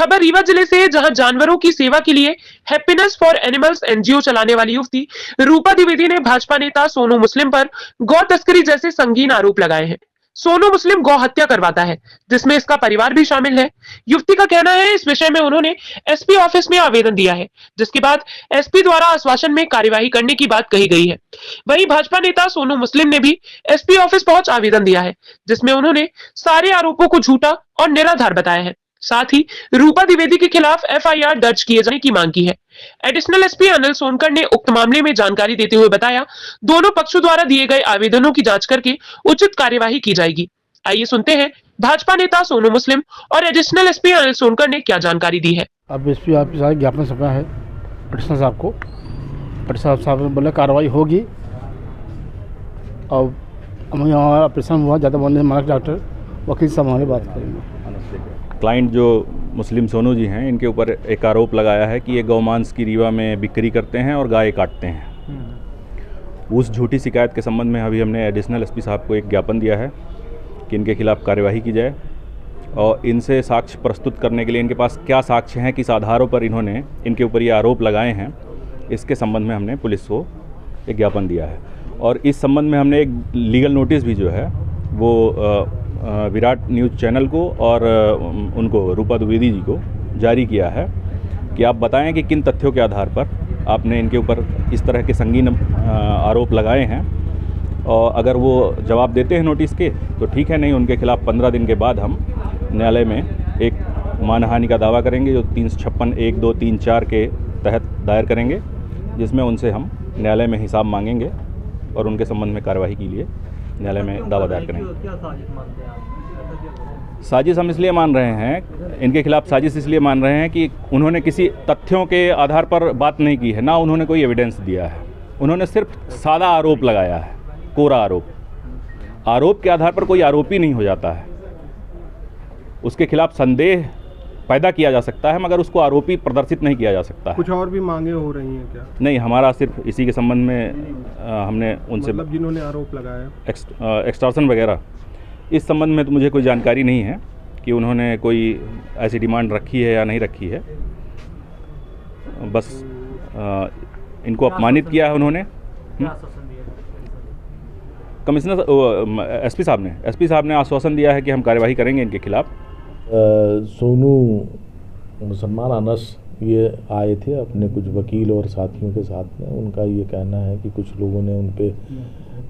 खबर रीवा जिले से है, जहां जानवरों की सेवा के लिए हैप्पीनेस फॉर एनिमल्स एनजीओ चलाने वाली युवती रूपा द्विवेदी ने भाजपा नेता सोनू मुस्लिम पर गौ तस्करी जैसे संगीन आरोप लगाए हैं। सोनू मुस्लिम गौ हत्या करवाता है, जिसमें इसका परिवार भी शामिल है। युवती का कहना है इस विषय में उन्होंने एसपी ऑफिस में आवेदन दिया है, जिसके बाद एसपी द्वारा आश्वासन में कार्यवाही करने की बात कही गई है। वहीं भाजपा नेता सोनू मुस्लिम ने भी एसपी ऑफिस पहुंच आवेदन दिया है, जिसमें उन्होंने सारे आरोपों को झूठा और निराधार बताया है। साथ ही रूपा द्विवेदी के खिलाफ एफआईआर दर्ज किए जाने की मांग की है। एडिशनल एसपी अनिल सोनकर ने उक्त मामले में जानकारी देते हुए बताया, दोनों पक्षों द्वारा दिए गए आवेदनों की जांच करके उचित कार्यवाही की जाएगी। आइए सुनते हैं भाजपा नेता सोनू मुस्लिम और एडिशनल एसपी अनिल सोनकर ने क्या जानकारी दी है। अब एसपी ऑफिस आए, ज्ञापन सपना है एडिशनल साहब को। एडिशनल साहब ने बोले कार्रवाई होगी। और हम यहाँ ऑपरेशन हुआ, ज़्यादा बोलने मानक डॉक्टर वकील साहब हमारे बात करेंगे। क्लाइंट जो मुस्लिम सोनू जी हैं, इनके ऊपर एक आरोप लगाया है कि ये गौमांस की रीवा में बिक्री करते हैं और गाय काटते हैं। उस झूठी शिकायत के संबंध में अभी हमने एडिशनल एसपी साहब को एक ज्ञापन दिया है कि इनके खिलाफ कार्यवाही की जाए और इनसे साक्ष्य प्रस्तुत करने के लिए इनके पास क्या साक्ष्य हैं, किस आधारों पर इन्होंने इनके ऊपर ये आरोप लगाए हैं, इसके संबंध में हमने पुलिस को एक ज्ञापन दिया है। और इस संबंध में हमने एक लीगल नोटिस भी जो है वो विराट न्यूज़ चैनल को और उनको रूपा द्विवेदी जी को जारी किया है कि आप बताएं कि किन तथ्यों के आधार पर आपने इनके ऊपर इस तरह के संगीन आरोप लगाए हैं। और अगर वो जवाब देते हैं नोटिस के तो ठीक है, नहीं उनके खिलाफ 15 दिन के बाद हम न्यायालय में एक मानहानि का दावा करेंगे जो 356 1 2 3 4 के तहत दायर करेंगे, जिसमें उनसे हम न्यायालय में हिसाब मांगेंगे और उनके संबंध में कार्यवाही के लिए न्यायालय में दावा दायर करेंगे। साजिश हम इसलिए मान रहे हैं, इनके खिलाफ साजिश इसलिए मान रहे हैं कि उन्होंने किसी तथ्यों के आधार पर बात नहीं की है, ना उन्होंने कोई एविडेंस दिया है। उन्होंने सिर्फ सादा आरोप लगाया है, कोरा आरोप। आरोप के आधार पर कोई आरोपी नहीं हो जाता है, उसके खिलाफ संदेह पैदा किया जा सकता है, मगर उसको आरोपी प्रदर्शित नहीं किया जा सकता है। कुछ और भी मांगे हो रही हैं क्या? नहीं, हमारा सिर्फ इसी के संबंध में हमने उनसे मतलब जिन्होंने आरोप लगाया एक्सटॉर्शन वगैरह, इस संबंध में तो मुझे कोई जानकारी नहीं है कि उन्होंने कोई ऐसी डिमांड रखी है या नहीं रखी है। बस इनको अपमानित किया है उन्होंने। कमिश्नर एसपी साहब ने आश्वासन दिया है कि हम कार्यवाही करेंगे इनके खिलाफ। सोनू मुसलमान अनस ये आए थे अपने कुछ वकील और साथियों के साथ में। उनका ये कहना है कि कुछ लोगों ने उन पे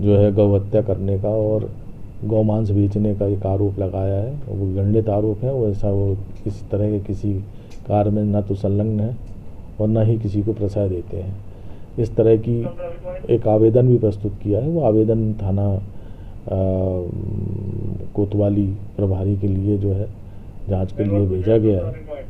जो है गौ हत्या करने का और गौमांस बेचने का एक आरोप लगाया है। वो गंडित आरोप है, वैसा वो किसी तरह के किसी कार्य में न तो संलग्न है और न ही किसी को प्रश्रय देते हैं। इस तरह की एक आवेदन भी प्रस्तुत किया है। वो आवेदन थाना कोतवाली प्रभारी के लिए जो है जांच के लिए भेजा गया है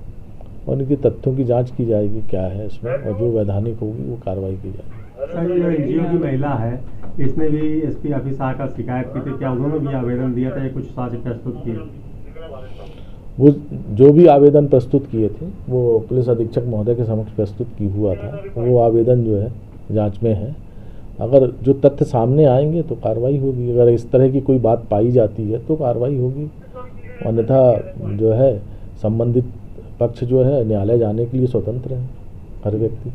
और इनके तथ्यों की जांच की जाएगी क्या है इसमें, और जो वैधानिक होगी वो कार्रवाई की जाएगी। सर, ये एनजीओ की महिला है, इसने भी एसपी ऑफिस आकर शिकायत की थी, क्या उन्होंने भी आवेदन दिया था या कुछ साक्ष्य प्रस्तुत किए? वो जो भी आवेदन प्रस्तुत किए थे वो पुलिस अधीक्षक महोदय के समक्ष प्रस्तुत की हुआ था। वो आवेदन जो है जांच में है। अगर जो तथ्य सामने आएंगे तो कार्रवाई होगी। अगर इस तरह की कोई बात पाई जाती है तो कार्रवाई होगी, अन्यथा जो है संबंधित पक्ष जो है न्यायालय जाने के लिए स्वतंत्र है हर व्यक्ति।